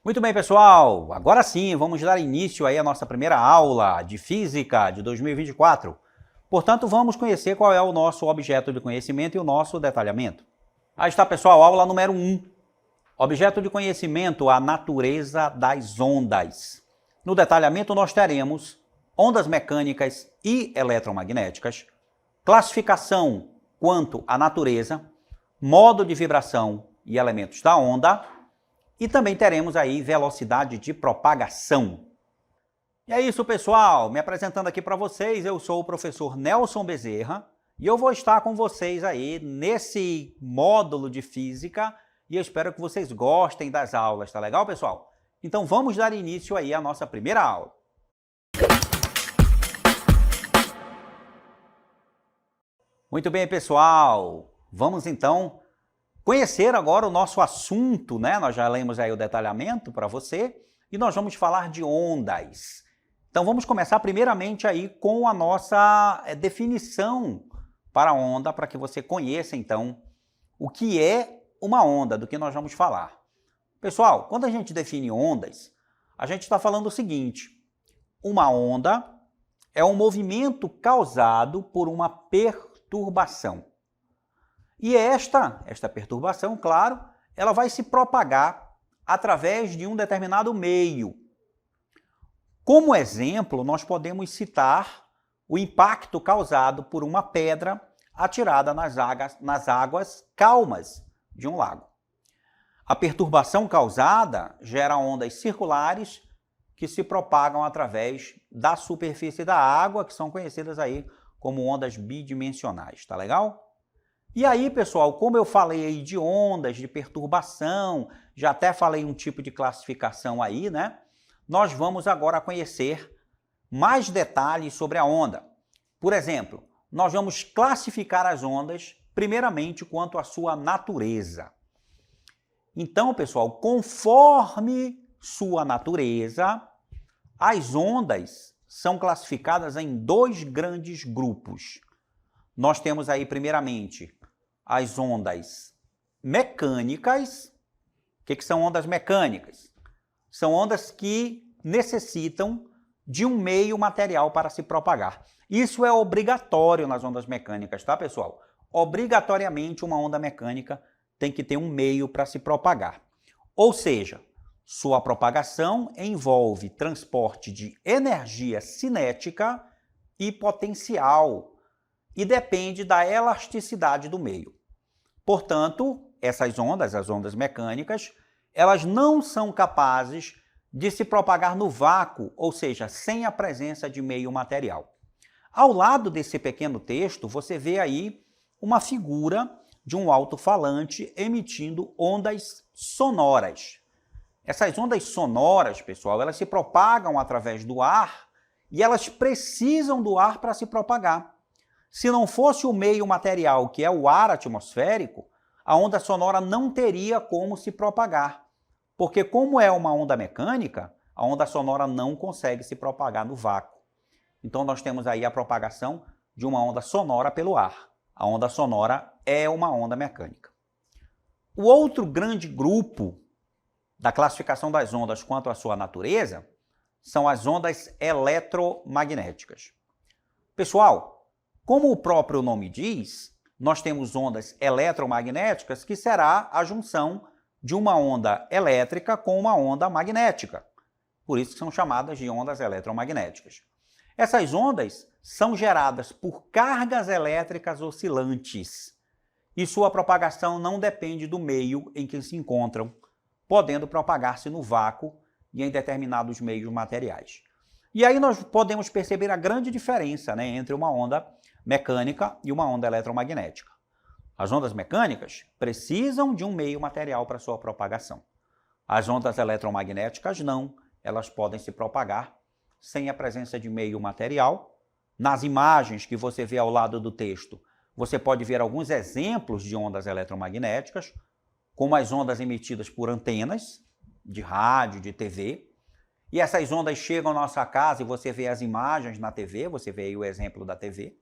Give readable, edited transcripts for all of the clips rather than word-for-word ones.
Muito bem, pessoal. Agora sim, vamos dar início aí à nossa primeira aula de Física de 2024. Portanto, vamos conhecer qual é o nosso objeto de conhecimento e o nosso detalhamento. Aí está, pessoal, aula número 1. Objeto de conhecimento, a natureza das ondas. No detalhamento, nós teremos ondas mecânicas e eletromagnéticas, classificação quanto à natureza, modo de vibração e elementos da onda, e também teremos aí velocidade de propagação. E é isso, pessoal. Me apresentando aqui para vocês, eu sou o professor Nelson Bezerra e eu vou estar com vocês aí nesse módulo de física e eu espero que vocês gostem das aulas, tá legal, pessoal? Então vamos dar início aí à nossa primeira aula. Muito bem, pessoal. Vamos então conhecer agora o nosso assunto, né? Nós já lemos aí o detalhamento para você e nós vamos falar de ondas. Então vamos começar primeiramente aí com a nossa definição para onda, para que você conheça então o que é uma onda, do que nós vamos falar. Pessoal, quando a gente define ondas, a gente está falando o seguinte: uma onda é um movimento causado por uma perturbação. E esta perturbação, claro, ela vai se propagar através de um determinado meio. Como exemplo, nós podemos citar o impacto causado por uma pedra atirada nas águas calmas de um lago. A perturbação causada gera ondas circulares que se propagam através da superfície da água, que são conhecidas aí como ondas bidimensionais, tá legal? E aí, pessoal, como eu falei aí de ondas, de perturbação, já até falei um tipo de classificação aí, né? Nós vamos agora conhecer mais detalhes sobre a onda. Por exemplo, nós vamos classificar as ondas, primeiramente, quanto à sua natureza. Então, pessoal, conforme sua natureza, as ondas são classificadas em dois grandes grupos. Nós temos aí, primeiramente, as ondas mecânicas. O que são ondas mecânicas? São ondas que necessitam de um meio material para se propagar. Isso é obrigatório nas ondas mecânicas, tá, pessoal? Obrigatoriamente, uma onda mecânica tem que ter um meio para se propagar. Ou seja, sua propagação envolve transporte de energia cinética e potencial e depende da elasticidade do meio. Portanto, essas ondas, as ondas mecânicas, elas não são capazes de se propagar no vácuo, ou seja, sem a presença de meio material. Ao lado desse pequeno texto, você vê aí uma figura de um alto-falante emitindo ondas sonoras. Essas ondas sonoras, pessoal, elas se propagam através do ar e elas precisam do ar para se propagar. Se não fosse o meio material, que é o ar atmosférico, a onda sonora não teria como se propagar. Porque como é uma onda mecânica, a onda sonora não consegue se propagar no vácuo. Então nós temos aí a propagação de uma onda sonora pelo ar. A onda sonora é uma onda mecânica. O outro grande grupo da classificação das ondas quanto à sua natureza são as ondas eletromagnéticas. Pessoal, como o próprio nome diz, nós temos ondas eletromagnéticas, que será a junção de uma onda elétrica com uma onda magnética. Por isso que são chamadas de ondas eletromagnéticas. Essas ondas são geradas por cargas elétricas oscilantes e sua propagação não depende do meio em que se encontram, podendo propagar-se no vácuo e em determinados meios materiais. E aí nós podemos perceber a grande diferença, né, entre uma onda mecânica e uma onda eletromagnética. As ondas mecânicas precisam de um meio material para sua propagação. As ondas eletromagnéticas não, elas podem se propagar sem a presença de meio material. Nas imagens que você vê ao lado do texto, você pode ver alguns exemplos de ondas eletromagnéticas, como as ondas emitidas por antenas de rádio, de TV. E essas ondas chegam à nossa casa e você vê as imagens na TV, você vê aí o exemplo da TV.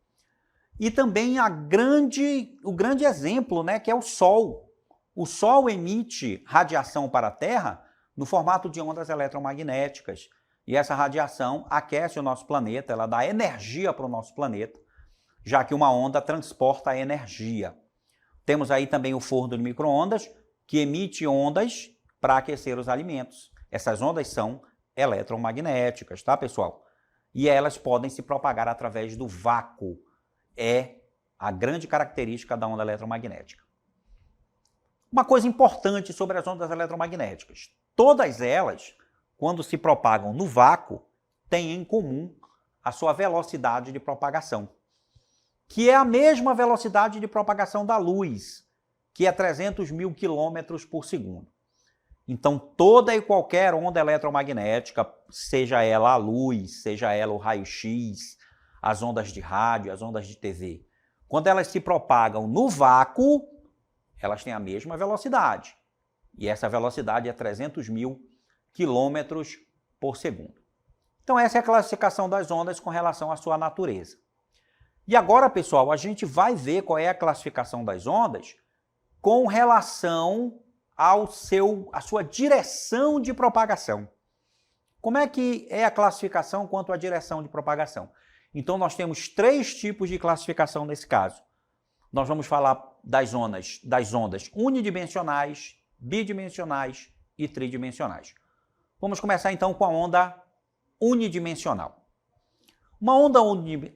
E também o grande exemplo, né, que é o Sol. O Sol emite radiação para a Terra no formato de ondas eletromagnéticas. E essa radiação aquece o nosso planeta, ela dá energia para o nosso planeta, já que uma onda transporta energia. Temos aí também o forno de micro-ondas, que emite ondas para aquecer os alimentos. Essas ondas são eletromagnéticas, tá, pessoal? E elas podem se propagar através do vácuo. É a grande característica da onda eletromagnética. Uma coisa importante sobre as ondas eletromagnéticas. Todas elas, quando se propagam no vácuo, têm em comum a sua velocidade de propagação, que é a mesma velocidade de propagação da luz, que é 300 mil quilômetros por segundo. Então, toda e qualquer onda eletromagnética, seja ela a luz, seja ela o raio-x, as ondas de rádio, as ondas de TV, quando elas se propagam no vácuo, elas têm a mesma velocidade. E essa velocidade é 300 mil quilômetros por segundo. Então, essa é a classificação das ondas com relação à sua natureza. E agora, pessoal, a gente vai ver qual é a classificação das ondas com relação à sua direção de propagação. Como é que é a classificação quanto à direção de propagação? Então, nós temos 3 tipos de classificação nesse caso. Nós vamos falar das ondas unidimensionais, bidimensionais e tridimensionais. Vamos começar então com a onda unidimensional. Uma onda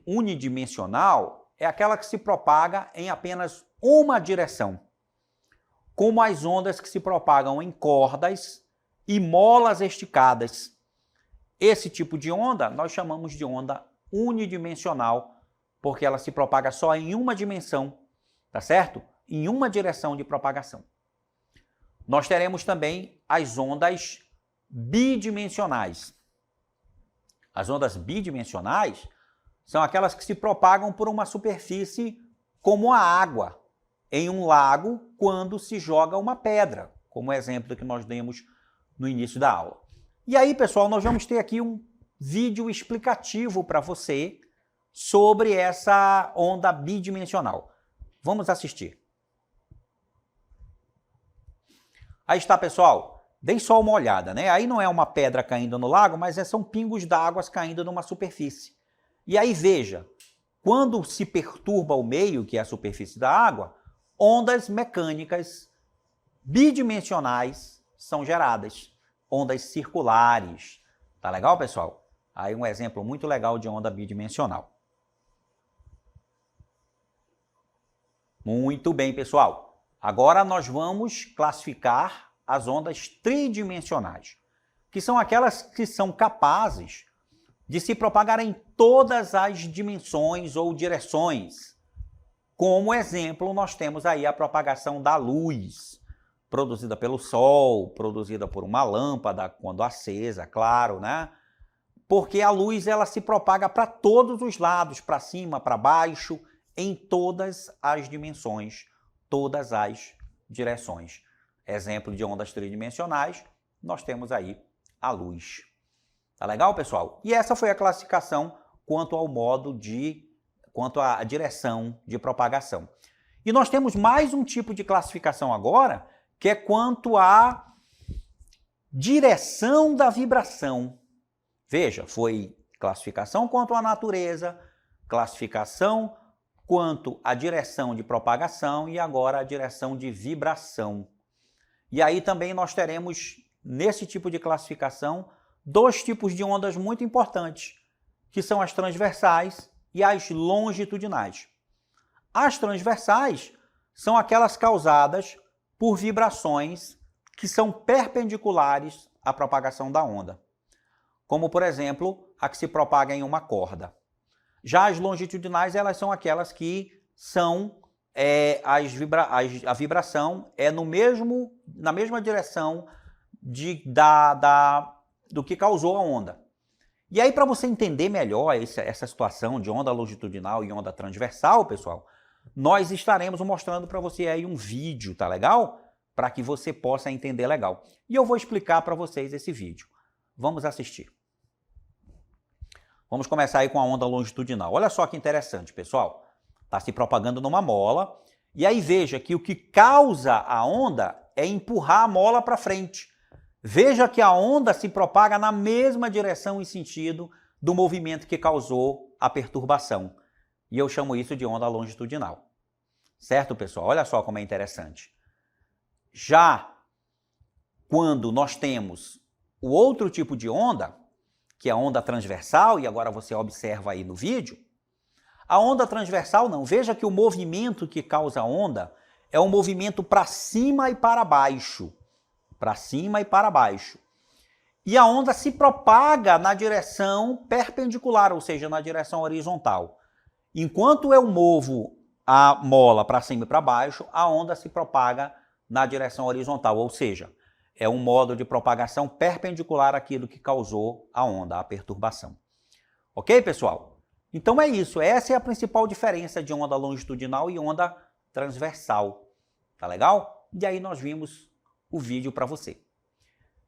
unidimensional é aquela que se propaga em apenas uma direção, como as ondas que se propagam em cordas e molas esticadas. Esse tipo de onda nós chamamos de onda unidimensional, porque ela se propaga só em uma dimensão, tá certo? Em uma direção de propagação. Nós teremos também as ondas bidimensionais. As ondas bidimensionais são aquelas que se propagam por uma superfície como a água em um lago quando se joga uma pedra, como o exemplo que nós demos no início da aula. E aí, pessoal, nós vamos ter aqui um vídeo explicativo para você sobre essa onda bidimensional. Vamos assistir. Aí está, pessoal. Deem só uma olhada, né? Aí não é uma pedra caindo no lago, mas são pingos d'água caindo numa superfície. E aí veja, quando se perturba o meio, que é a superfície da água, ondas mecânicas bidimensionais são geradas. Ondas circulares. Tá legal, pessoal? Aí um exemplo muito legal de onda bidimensional. Muito bem, pessoal. Agora nós vamos classificar as ondas tridimensionais, que são aquelas que são capazes de se propagar em todas as dimensões ou direções. Como exemplo, nós temos aí a propagação da luz, produzida pelo Sol, produzida por uma lâmpada, quando acesa, claro, né? Porque a luz ela se propaga para todos os lados, para cima, para baixo, em todas as dimensões, todas as direções. Exemplo de ondas tridimensionais, nós temos aí a luz. Tá legal, pessoal? E essa foi a classificação quanto à direção de propagação. E nós temos mais um tipo de classificação agora, que é quanto à direção da vibração. Veja, foi classificação quanto à natureza, classificação quanto à direção de propagação e agora a direção de vibração. E aí também nós teremos, nesse tipo de classificação, 2 tipos de ondas muito importantes, que são as transversais e as longitudinais. As transversais são aquelas causadas por vibrações que são perpendiculares à propagação da onda, como, por exemplo, a que se propaga em uma corda. Já as longitudinais, elas são aquelas que são a vibração é na mesma direção do que causou a onda. E aí, para você entender melhor essa situação de onda longitudinal e onda transversal, pessoal, nós estaremos mostrando para você aí um vídeo, tá legal? Para que você possa entender legal. E eu vou explicar para vocês esse vídeo. Vamos assistir. Vamos começar aí com a onda longitudinal. Olha só que interessante, pessoal. Está se propagando numa mola. E aí veja que o que causa a onda é empurrar a mola para frente. Veja que a onda se propaga na mesma direção e sentido do movimento que causou a perturbação. E eu chamo isso de onda longitudinal. Certo, pessoal? Olha só como é interessante. Já quando nós temos o outro tipo de onda, que é a onda transversal, e agora você observa aí no vídeo, a onda transversal não. Veja que o movimento que causa a onda é um movimento para cima e para baixo. Para cima e para baixo. E a onda se propaga na direção perpendicular, ou seja, na direção horizontal. Enquanto eu movo a mola para cima e para baixo, a onda se propaga na direção horizontal, ou seja, é um modo de propagação perpendicular àquilo que causou a onda, a perturbação. Ok, pessoal? Então é isso, essa é a principal diferença de onda longitudinal e onda transversal. Tá legal? E aí nós vimos o vídeo para você.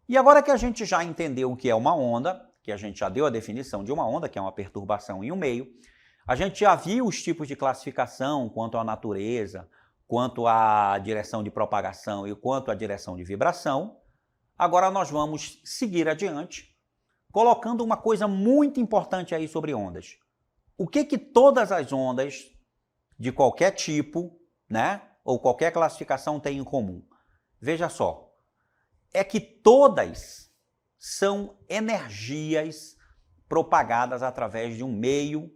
E agora que a gente já entendeu o que é uma onda, que a gente já deu a definição de uma onda, que é uma perturbação em um meio, a gente já viu os tipos de classificação quanto à natureza, quanto à direção de propagação e quanto à direção de vibração, agora nós vamos seguir adiante, colocando uma coisa muito importante aí sobre ondas. O que todas as ondas, de qualquer tipo, né, ou qualquer classificação têm em comum? Veja só, é que todas são energias propagadas através de um meio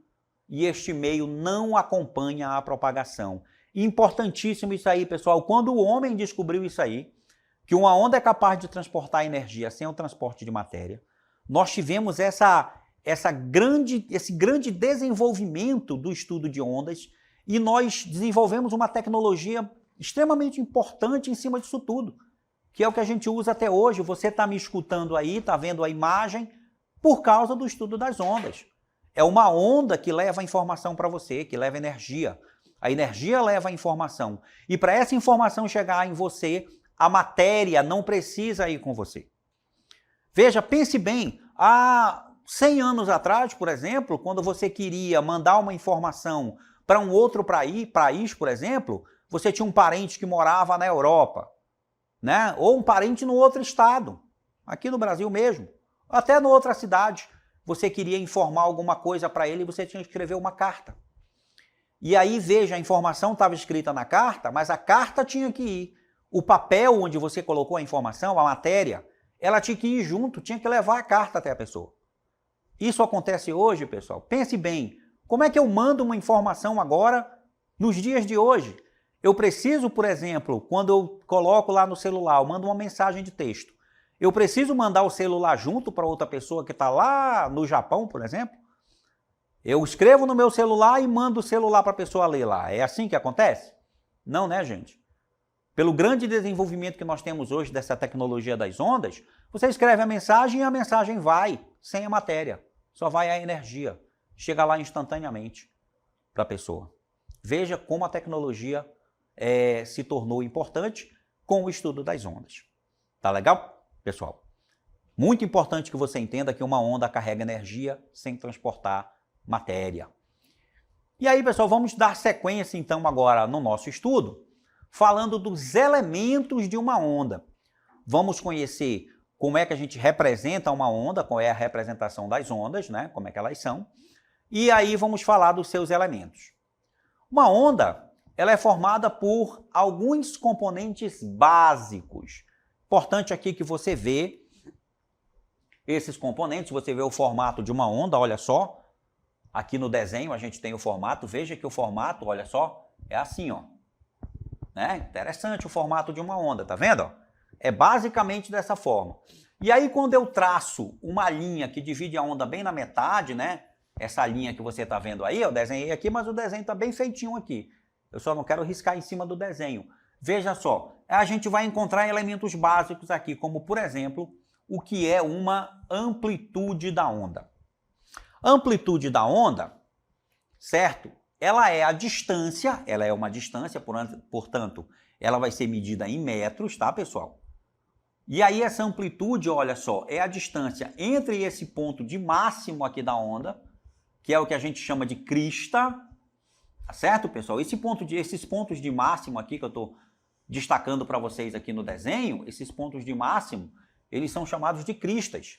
e este meio não acompanha a propagação. Importantíssimo isso aí, pessoal. Quando o homem descobriu isso aí, que uma onda é capaz de transportar energia sem o transporte de matéria, nós tivemos esse grande desenvolvimento do estudo de ondas e nós desenvolvemos uma tecnologia extremamente importante em cima disso tudo, que é o que a gente usa até hoje. Você está me escutando aí, está vendo a imagem, por causa do estudo das ondas. É uma onda que leva a informação para você, que leva energia. A energia leva a informação. E para essa informação chegar em você, a matéria não precisa ir com você. Veja, pense bem, há 100 anos atrás, por exemplo, quando você queria mandar uma informação para um outro país, por exemplo, você tinha um parente que morava na Europa, né? Ou um parente no outro estado, aqui no Brasil mesmo, até em outra cidade. Você queria informar alguma coisa para ele e você tinha que escrever uma carta. E aí, veja, a informação estava escrita na carta, mas a carta tinha que ir. O papel onde você colocou a informação, a matéria, ela tinha que ir junto, tinha que levar a carta até a pessoa. Isso acontece hoje, pessoal. Pense bem, como é que eu mando uma informação agora, nos dias de hoje? Eu preciso, por exemplo, quando eu coloco lá no celular, eu mando uma mensagem de texto. Eu preciso mandar o celular junto para outra pessoa que está lá no Japão, por exemplo? Eu escrevo no meu celular e mando o celular para a pessoa ler lá. É assim que acontece? Não, né, gente? Pelo grande desenvolvimento que nós temos hoje dessa tecnologia das ondas, você escreve a mensagem e a mensagem vai, sem a matéria. Só vai a energia. Chega lá instantaneamente para a pessoa. Veja como a tecnologia se tornou importante com o estudo das ondas. Tá legal, pessoal? Muito importante que você entenda que uma onda carrega energia sem transportar matéria. E aí, pessoal, vamos dar sequência então agora no nosso estudo, falando dos elementos de uma onda. Vamos conhecer como é que a gente representa uma onda, qual é a representação das ondas, né? Como é que elas são. E aí vamos falar dos seus elementos. Uma onda, ela é formada por alguns componentes básicos. Importante aqui que você vê esses componentes, você vê o formato de uma onda, olha só. Aqui no desenho a gente tem o formato, veja que o formato, olha só, é assim, ó. Né? Interessante o formato de uma onda, tá vendo? É basicamente dessa forma. E aí quando eu traço uma linha que divide a onda bem na metade, né? Essa linha que você está vendo aí, eu desenhei aqui, mas o desenho está bem feitinho aqui. Eu só não quero riscar em cima do desenho. Veja só, a gente vai encontrar elementos básicos aqui, como por exemplo, o que é uma amplitude da onda. Amplitude da onda, certo? Ela é a distância, ela é uma distância, portanto, ela vai ser medida em metros, tá, pessoal? E aí essa amplitude, olha só, é a distância entre esse ponto de máximo aqui da onda, que é o que a gente chama de crista, tá certo, pessoal? Esses pontos de máximo aqui que eu estou destacando para vocês aqui no desenho, esses pontos de máximo, eles são chamados de cristas.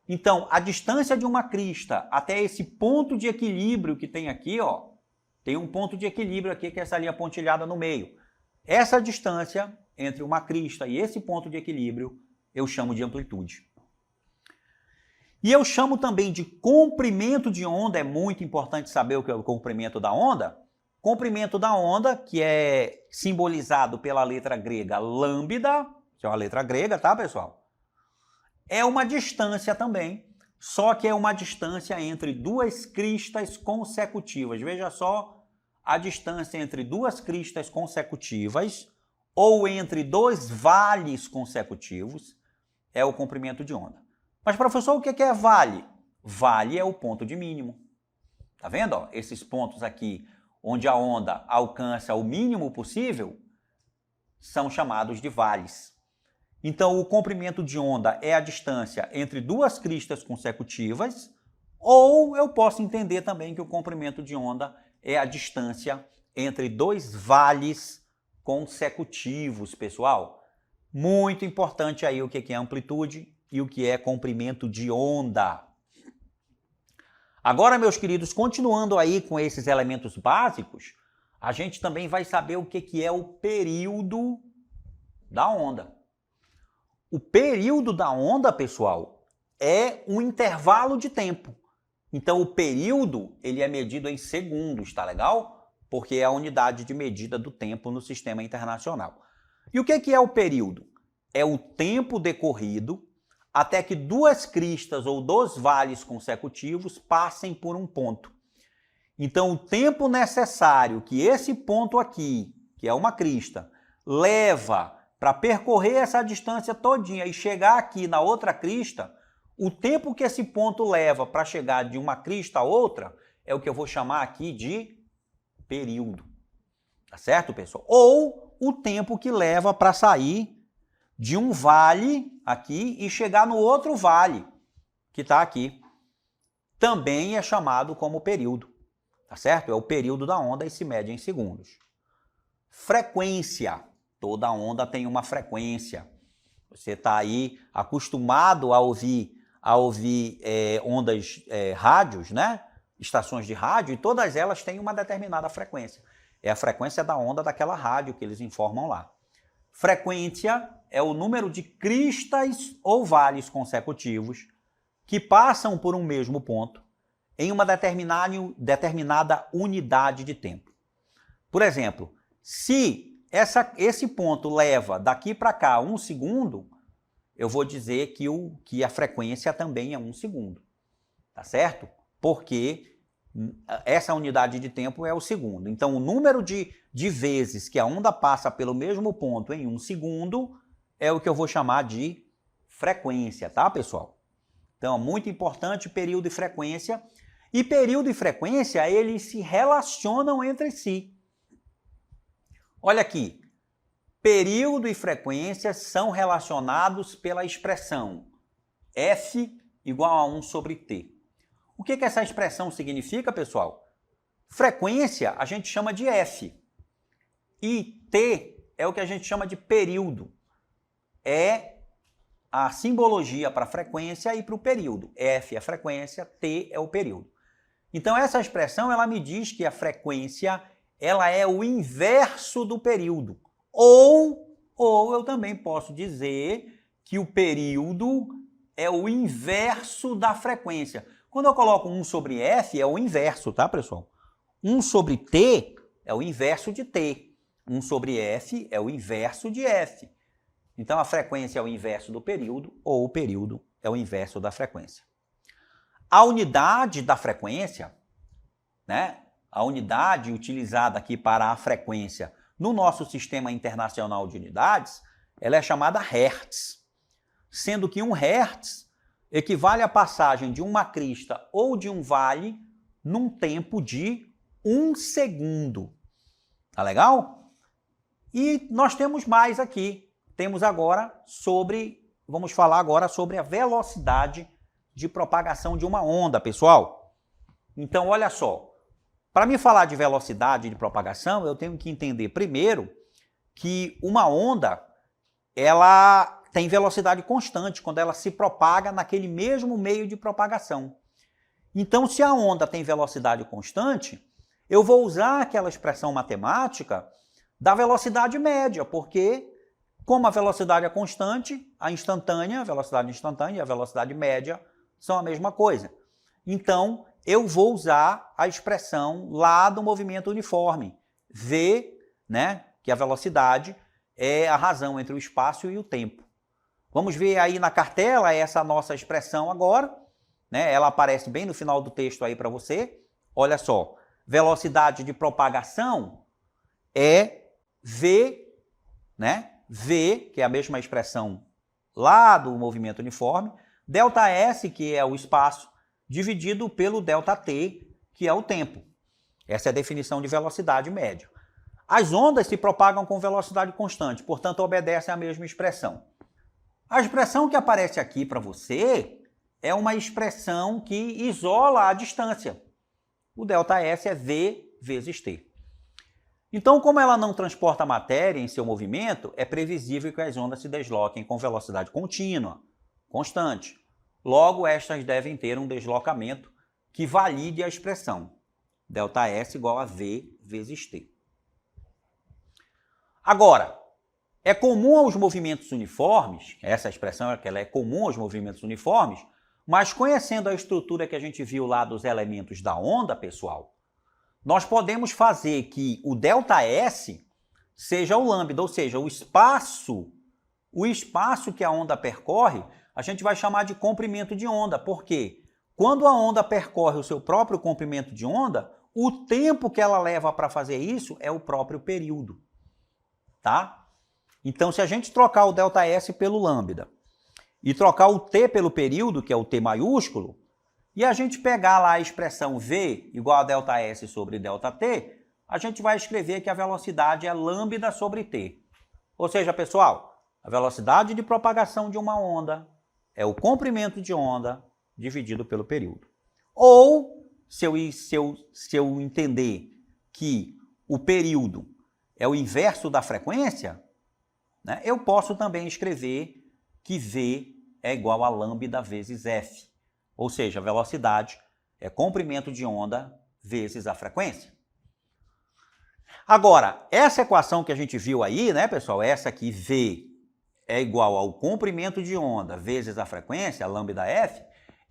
Então, a distância de uma crista até esse ponto de equilíbrio que tem aqui, ó, tem um ponto de equilíbrio aqui, que é essa linha pontilhada no meio. Essa distância entre uma crista e esse ponto de equilíbrio, eu chamo de amplitude. E eu chamo também de comprimento de onda, é muito importante saber o que é o comprimento da onda. Comprimento da onda, que é simbolizado pela letra grega lambda, que é uma letra grega, tá, pessoal? É uma distância também, só que é uma distância entre duas cristas consecutivas. Veja só a distância entre duas cristas consecutivas ou entre dois vales consecutivos é o comprimento de onda. Mas, professor, o que é vale? Vale é o ponto de mínimo. Tá vendo? Ó? Esses pontos aqui, onde a onda alcança o mínimo possível, são chamados de vales. Então, o comprimento de onda é a distância entre duas cristas consecutivas, ou eu posso entender também que o comprimento de onda é a distância entre dois vales consecutivos, pessoal. Muito importante aí o que é amplitude e o que é comprimento de onda. Agora, meus queridos, continuando aí com esses elementos básicos, a gente também vai saber o que é o período da onda. O período da onda, pessoal, é um intervalo de tempo. Então, o período, ele é medido em segundos, tá legal? Porque é a unidade de medida do tempo no sistema internacional. E o que é o período? É o tempo decorrido até que duas cristas ou dois vales consecutivos passem por um ponto. Então, o tempo necessário que esse ponto aqui, que é uma crista, leva para percorrer essa distância todinha e chegar aqui na outra crista, o tempo que esse ponto leva para chegar de uma crista a outra é o que eu vou chamar aqui de período. Tá certo, pessoal? Ou o tempo que leva para sair de um vale aqui e chegar no outro vale que está aqui. Também é chamado como período. Tá certo? É o período da onda e se mede em segundos. Frequência. Toda onda tem uma frequência. Você está aí acostumado a ouvir ondas, rádios, né? Estações de rádio, e todas elas têm uma determinada frequência. É a frequência da onda daquela rádio que eles informam lá. Frequência é o número de cristas ou vales consecutivos que passam por um mesmo ponto em uma determinada unidade de tempo. Por exemplo, se esse ponto leva daqui para cá 1 segundo, eu vou dizer que a frequência também é 1 segundo. Tá certo? Porque essa unidade de tempo é o segundo. Então, o número de vezes que a onda passa pelo mesmo ponto em 1 segundo é o que eu vou chamar de frequência, tá, pessoal? Então, é muito importante período e frequência. E período e frequência, eles se relacionam entre si. Olha aqui, período e frequência são relacionados pela expressão F igual a 1 sobre T. O que essa expressão significa, pessoal? Frequência a gente chama de F. E T é o que a gente chama de período. É a simbologia para a frequência e para o período. F é a frequência, T é o período. Então, essa expressão ela me diz que a frequência ela é o inverso do período. Ou eu também posso dizer que o período é o inverso da frequência. Quando eu coloco 1 sobre F, é o inverso, tá, pessoal? 1 sobre T é o inverso de T. 1 sobre F é o inverso de F. Então, a frequência é o inverso do período, ou o período é o inverso da frequência. A unidade da frequência, né? A unidade utilizada aqui para a frequência no nosso sistema internacional de unidades, ela é chamada Hertz, sendo que 1 Hertz equivale à passagem de uma crista ou de um vale num tempo de 1 segundo. Tá legal? E nós temos mais aqui. Vamos falar agora sobre a velocidade de propagação de uma onda, pessoal. Então, olha só. Para me falar de velocidade de propagação, eu tenho que entender primeiro que uma onda, ela tem velocidade constante quando ela se propaga naquele mesmo meio de propagação. Então, se a onda tem velocidade constante, eu vou usar aquela expressão matemática da velocidade média, porque como a velocidade é constante, a velocidade instantânea e a velocidade média são a mesma coisa. Então, eu vou usar a expressão lá do movimento uniforme, V, né, que a velocidade é a razão entre o espaço e o tempo. Vamos ver aí na cartela essa nossa expressão agora, né? Ela aparece bem no final do texto aí para você. Olha só, velocidade de propagação é V, né? V, que é a mesma expressão lá do movimento uniforme, ΔS, que é o espaço, dividido pelo ΔT, que é o tempo. Essa é a definição de velocidade média. As ondas se propagam com velocidade constante, portanto, obedecem à mesma expressão. A expressão que aparece aqui para você é uma expressão que isola a distância. O ΔS é V vezes T. Então, como ela não transporta matéria em seu movimento, é previsível que as ondas se desloquem com velocidade contínua, constante. Logo, estas devem ter um deslocamento que valide a expressão ΔS igual a V vezes T. Agora, é comum aos movimentos uniformes, essa expressão é que ela é comum aos movimentos uniformes, mas conhecendo a estrutura que a gente viu lá dos elementos da onda, pessoal, nós podemos fazer que o ΔS seja o lambda, ou seja, o espaço que a onda percorre, a gente vai chamar de comprimento de onda. Por quê? Quando a onda percorre o seu próprio comprimento de onda, o tempo que ela leva para fazer isso é o próprio período. Tá? Então, se a gente trocar o ΔS pelo lambda e trocar o T pelo período, que é o T maiúsculo, e a gente pegar lá a expressão V igual a ΔS sobre ΔT, a gente vai escrever que a velocidade é lambda sobre T. Ou seja, pessoal, a velocidade de propagação de uma onda é o comprimento de onda dividido pelo período. Ou, se eu entender que o período é o inverso da frequência, né, eu posso também escrever que V é igual a lambda vezes F. Ou seja, a velocidade é comprimento de onda vezes a frequência. Agora, essa equação que a gente viu aí, né, pessoal, essa aqui, V é igual ao comprimento de onda vezes a frequência, a lambda F,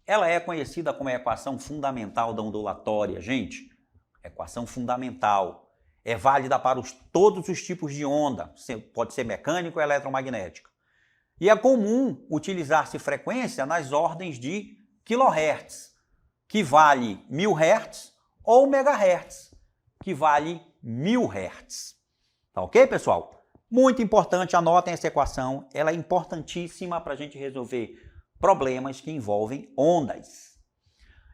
ela é conhecida como a equação fundamental da ondulatória, gente. Equação fundamental. É válida para todos os tipos de onda, pode ser mecânica ou eletromagnética. E é comum utilizar-se frequência nas ordens de kHz, que vale 1000 Hz, ou megahertz, que vale 1000 Hz. Tá ok, pessoal? Muito importante, anotem essa equação, ela é importantíssima para a gente resolver problemas que envolvem ondas.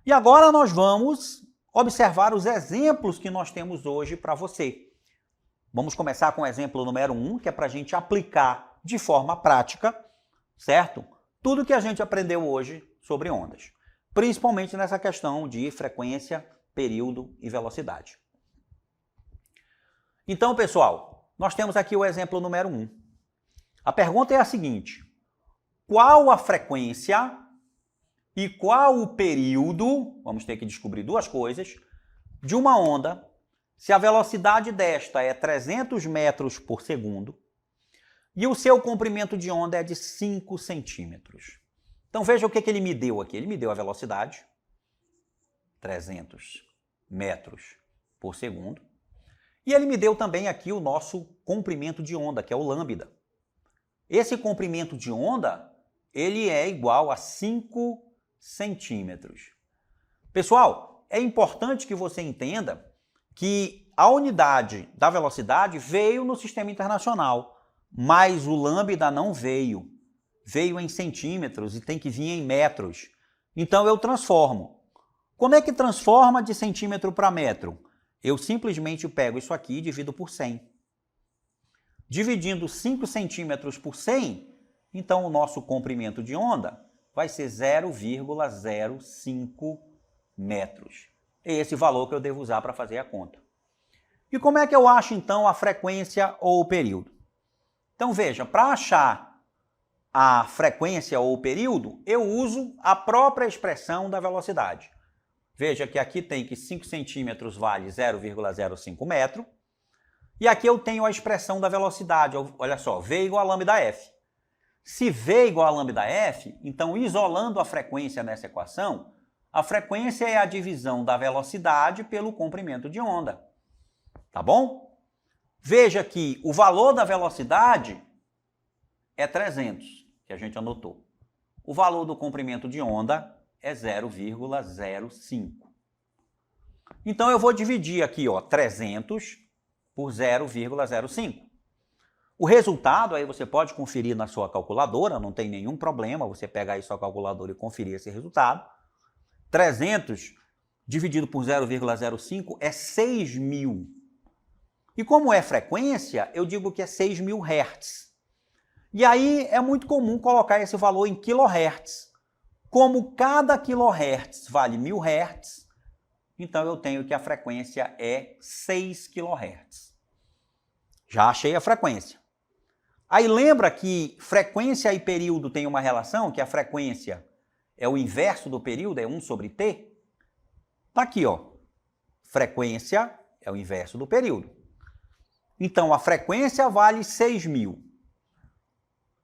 E agora nós vamos observar os exemplos que nós temos hoje para você. Vamos começar com o exemplo número 1, que é para a gente aplicar de forma prática, certo? Tudo que a gente aprendeu hoje sobre ondas, principalmente nessa questão de frequência, período e velocidade. Então, pessoal, nós temos aqui o exemplo número 1. A pergunta é a seguinte: qual a frequência e qual o período, vamos ter que descobrir duas coisas, de uma onda, se a velocidade desta é 300 metros por segundo e o seu comprimento de onda é de 5 centímetros. Então veja o que ele me deu aqui. Ele me deu a velocidade, 300 metros por segundo, e ele me deu também aqui o nosso comprimento de onda, que é o lambda. Esse comprimento de onda, ele é igual a 5 centímetros. Pessoal, é importante que você entenda que a unidade da velocidade veio no sistema internacional, mas o lambda não veio. Veio em centímetros e tem que vir em metros. Então eu transformo. Como é que transforma de centímetro para metro? Eu simplesmente pego isso aqui e divido por 100. Dividindo 5 centímetros por 100, então o nosso comprimento de onda vai ser 0,05 metros. É esse valor que eu devo usar para fazer a conta. E como é que eu acho, então, a frequência ou o período? Então, veja, para achar a frequência ou o período, eu uso a própria expressão da velocidade. Veja que aqui tem que 5 centímetros vale 0,05 metro. E aqui eu tenho a expressão da velocidade. Olha só, V igual a lambda F. Se V igual a lambda F, então isolando a frequência nessa equação, a frequência é a divisão da velocidade pelo comprimento de onda. Tá bom? Veja que o valor da velocidade é 300, que a gente anotou. O valor do comprimento de onda é 0,05. Então eu vou dividir aqui, ó, 300 por 0,05. O resultado, aí você pode conferir na sua calculadora, não tem nenhum problema você pegar aí sua calculadora e conferir esse resultado. 300 dividido por 0,05 é 6.000. E como é frequência, eu digo que é 6.000 Hz. E aí é muito comum colocar esse valor em kHz. Como cada kHz vale 1.000 Hz, então eu tenho que a frequência é 6 kHz. Já achei a frequência. Aí lembra que frequência e período têm uma relação, que a frequência é o inverso do período, é 1 sobre t? Tá aqui, ó. Frequência é o inverso do período. Então, a frequência vale 6.000.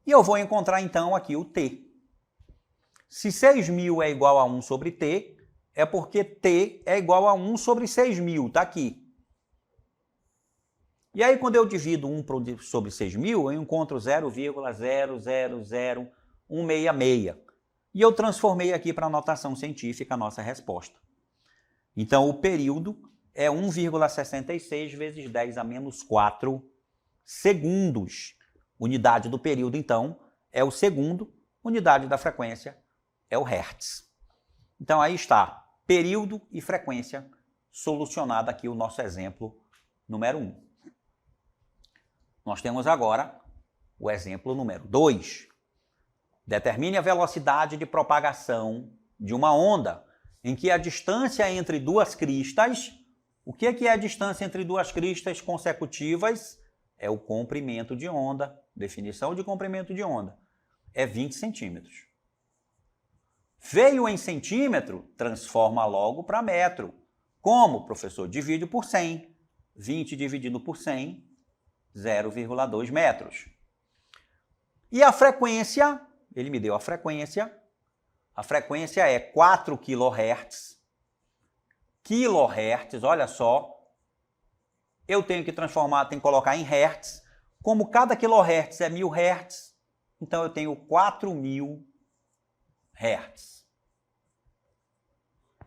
E eu vou encontrar, então, aqui o t. Se 6.000 é igual a 1 sobre t, é porque t é igual a 1 sobre 6.000, tá aqui. E aí, quando eu divido 1 sobre 6.000, eu encontro 0,000166. E eu transformei aqui para a notação científica a nossa resposta. Então, o período é 1,66 vezes 10 a menos 4 segundos. Unidade do período, então, é o segundo. Unidade da frequência é o Hertz. Então, aí está, período e frequência, solucionado aqui o nosso exemplo número 1. Nós temos agora o exemplo número 2. Determine a velocidade de propagação de uma onda em que a distância entre duas cristas, o que é a distância entre duas cristas consecutivas? É o comprimento de onda, definição de comprimento de onda, é 20 centímetros. Veio em centímetro, transforma logo para metro. Como, professor? Divide por 100. 20 dividido por 100, 0,2 metros. E a frequência, ele me deu a frequência é 4 kHz. KHz, olha só, eu tenho que transformar, tenho que colocar em Hertz. Como cada kHz é 1.000 Hz, então eu tenho 4.000 Hz.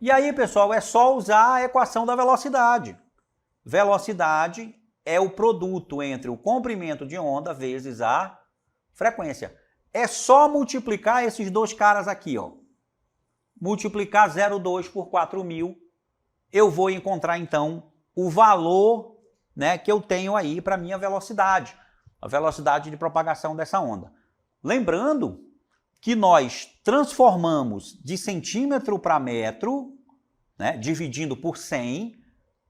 E aí, pessoal, é só usar a equação da velocidade. Velocidade é o produto entre o comprimento de onda vezes a frequência. É só multiplicar esses dois caras aqui, ó. Multiplicar 0,2 por 4.000, eu vou encontrar, então, o valor, né, que eu tenho aí para a minha velocidade. A velocidade de propagação dessa onda. Lembrando que nós transformamos de centímetro para metro, né, dividindo por 100.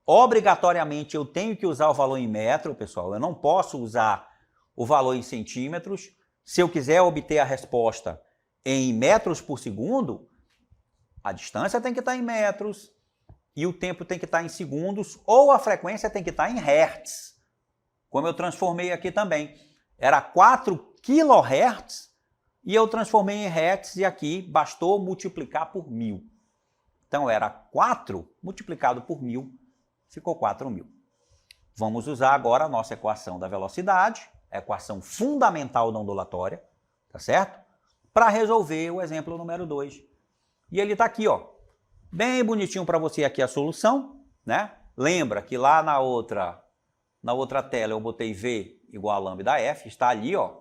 Obrigatoriamente eu tenho que usar o valor em metro, pessoal. Eu não posso usar o valor em centímetros. Se eu quiser obter a resposta em metros por segundo, a distância tem que estar em metros e o tempo tem que estar em segundos, ou a frequência tem que estar em hertz, como eu transformei aqui também. Era 4 kHz e eu transformei em hertz e aqui bastou multiplicar por 1.000. Então era 4 multiplicado por 1.000, ficou 4.000. Vamos usar agora a nossa equação da velocidade, a equação fundamental da ondulatória, tá certo? Para resolver o exemplo número 2. E ele está aqui, ó, bem bonitinho para você aqui a solução, né? Lembra que lá na outra tela eu botei V igual a lambda F, está ali, ó,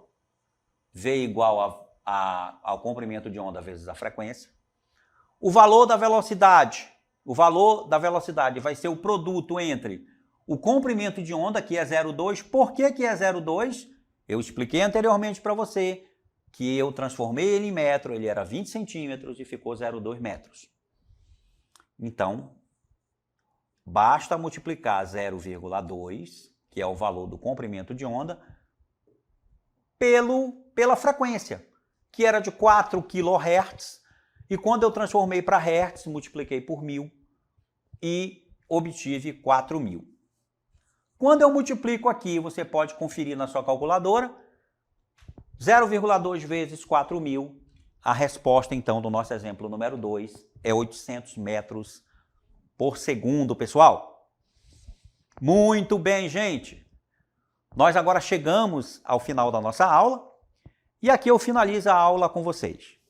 V igual ao comprimento de onda vezes a frequência. O valor da velocidade vai ser o produto entre o comprimento de onda, que é 0,2. Por que é 0,2? Eu expliquei anteriormente para você que eu transformei ele em metro, ele era 20 centímetros e ficou 0,2 metros. Então, basta multiplicar 0,2, que é o valor do comprimento de onda, pela frequência. que era de 4 kHz, e quando eu transformei para Hertz, multipliquei por 1000 e obtive 4000. Quando eu multiplico aqui, você pode conferir na sua calculadora, 0,2 vezes 4000, a resposta então do nosso exemplo número 2 é 800 metros por segundo, pessoal. Muito bem, gente. Nós agora chegamos ao final da nossa aula e aqui eu finalizo a aula com vocês.